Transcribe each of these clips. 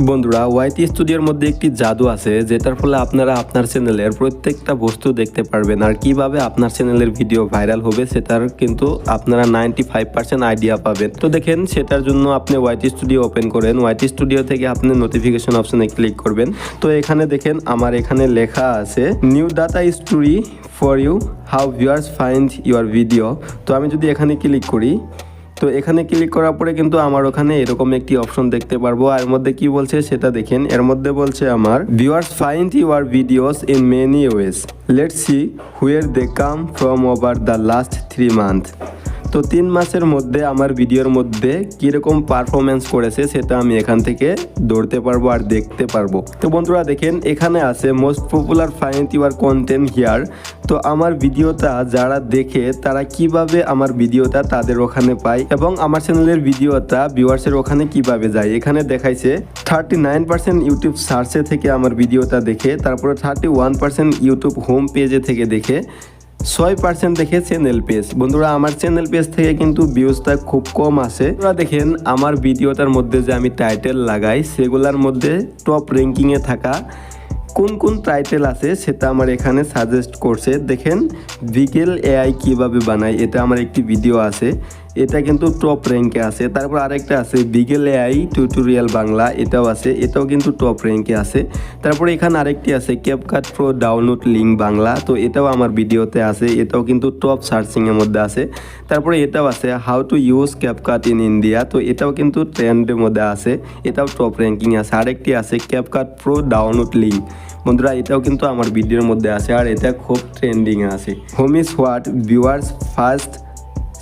বন্ধুরা, ওয়াইটি স্টুডিওর মধ্যে একটি জাদু আছে যেটার ফলে আপনারা আপনার চ্যানেলের প্রত্যেকটা বস্তু দেখতে পারবেন, আর কিভাবে আপনার চ্যানেলের ভিডিও ভাইরাল হবে সেটার কিন্তু আপনারা 95% আইডিয়া পাবেন। তো দেখেন, সেটার জন্য আপনি ওয়াইটি স্টুডিও ওপেন করেন। ওয়াইটি স্টুডিও থেকে আপনি নোটিফিকেশন অপশনে ক্লিক করবেন। তো এখানে দেখেন আমার এখানে লেখা আছে new data story for you, how viewers find your video. তো আমি যদি এখানে ক্লিক করি, তো এখানে ক্লিক করার পরে কিন্তু আমার ওখানে এরকম একটি অপশন দেখতে পারবো। আর এর মধ্যে কি বলছে সেটা দেখেন। এর মধ্যে বলছে আমার viewers find your videos in many ways, let's see where they come from over the last 3 month. তো 3 মাসের মধ্যে আমার ভিডিওর মধ্যে কীরকম পারফরমেন্স করেছে সেটা আমি এখান থেকে ধরতে পারবো আর দেখতে পারবো। তো বন্ধুরা দেখেন, এখানে আছে most popular find your content here. তো আমার ভিডিওটা যারা দেখে তারা কিভাবে আমার ভিডিওটা তাদের ওখানে পায় এবং আমার চ্যানেলের ভিডিওটা ভিউয়ার্সের ওখানে কিভাবে যায়। এখানে দেখাইছে 39% ইউটিউব সার্চে থেকে আমার ভিডিওটা দেখে, তারপরে 31% ইউটিউব হোম পেজে থেকে দেখে, 6% দেখে চ্যানেল পেজ। বন্ধুরা, আমার চ্যানেল পেজ থেকে কিন্তু ভিউজটা খুব কম আসে। তোমরা দেখেন আমার ভিডিওটার মধ্যে যে আমি টাইটেল লাগাই সেগুলোর মধ্যে টপ র্যাঙ্কিংয়ে থাকা কোন কোন টাইটেল আছে সেটা আমার এখানে সাজেস্ট করছে। দেখেন, ভিগেল এআই কিভাবে বানায়, এটা আমার একটি ভিডিও আছে, এটা কিন্তু টপ র্যাঙ্কে আছে। তারপর আরেকটা আছে ভিগেল এআই টিউটোরিয়াল বাংলা, এটাও আছে, এটাও কিন্তু টপ র্যাঙ্কে আছে। তারপরে এখানে আরেকটি আছে CapCut pro download link Bangla, তো এটাও আমার ভিডিওতে আছে, এটাও কিন্তু টপ সার্চিংয়ের মধ্যে আছে। তারপরে এটাও আছে how to use CapCut in India, তো এটাও কিন্তু ট্রেন্ডের মধ্যে আছে, এটাও টপ র্যাঙ্কিং আছে। আরেকটি আছে ক্যাপকাট প্রো ডাউনলোড লিঙ্ক। বন্ধুরা, এটাও কিন্তু আমার ভিডিওর মধ্যে আছে আর এটা খুব ট্রেন্ডিংয়ে আছে। Home is what viewers first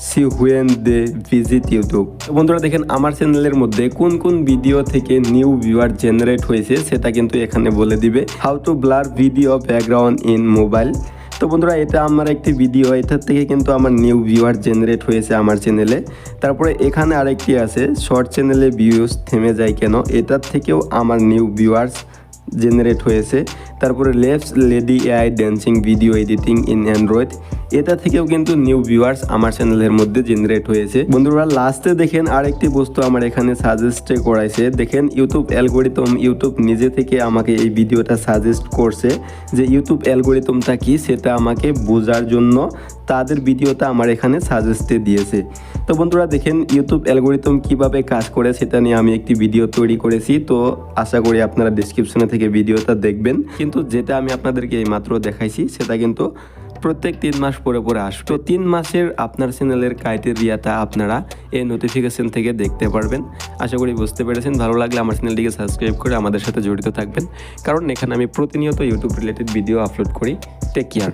see when they visit YouTube. বন্ধুরা দেখেন, আমার চ্যানেলের মধ্যে কোন কোন ভিডিও থেকে নিউ ভিউয়ার জেনারেট হয়েছে সেটা কিন্তু এখানে বলে দিবে। How to blur video background in mobile. তো বন্ধুরা, এটা আমার একটি ভিডিও, এটার থেকে কিন্তু আমার নিউ ভিউয়ার জেনারেট হয়েছে আমার চ্যানেলে। তারপরে এখানে আরেকটি আছে শর্ট চ্যানেলে ভিউজ থেমে যায় কেন, এটার থেকেও আমার নিউ ভিউয়ার্স জেনারেট হয়েছে। তারপরে lefts lady AI dancing video editing in Android, এটা থেকেও কিন্তু নিউ ভিউয়ার্স আমার চ্যানেলের মধ্যে জেনারেট হয়েছে। বন্ধুরা, লাস্টে দেখেন আরেকটি বস্তু আমার এখানে সাজেস্টে করাইছে। দেখেন, ইউটিউব অ্যালগোরিদম, ইউটিউব নিজে থেকে আমাকে এই ভিডিওটা সাজেস্ট করছে যে ইউটিউব অ্যালগোরিদমটা কি সেটা আমাকে বোঝার জন্য তাদের ভিডিওটা আমার এখানে সাজেস্টে দিয়েছে। তো বন্ধুরা দেখেন, ইউটিউব অ্যালগোরিদম কিভাবে কাজ করে সেটা নিয়ে আমি একটি ভিডিও তৈরি করেছি, তো আশা করি আপনারা ডেসক্রিপশনে থেকে ভিডিওটা দেখবেন। কিন্তু যেটা আমি আপনাদেরকে এইমাত্র দেখাইছি সেটা কিন্তু প্রত্যেক 3 মাস পরে পরে আসবে। তো 3 মাসের আপনার চ্যানেলের ক্রাইটেরিয়াটা আপনারা এই নোটিফিকেশন থেকে দেখতে পারবেন। আশা করি বুঝতে পেরেছেন। ভালো লাগলে আমার চ্যানেলটিকে সাবস্ক্রাইব করে আমাদের সাথে জড়িত থাকবেন, কারণ এখানে আমি প্রতিনিয়ত ইউটিউব রিলেটেড ভিডিও আপলোড করি। Take care.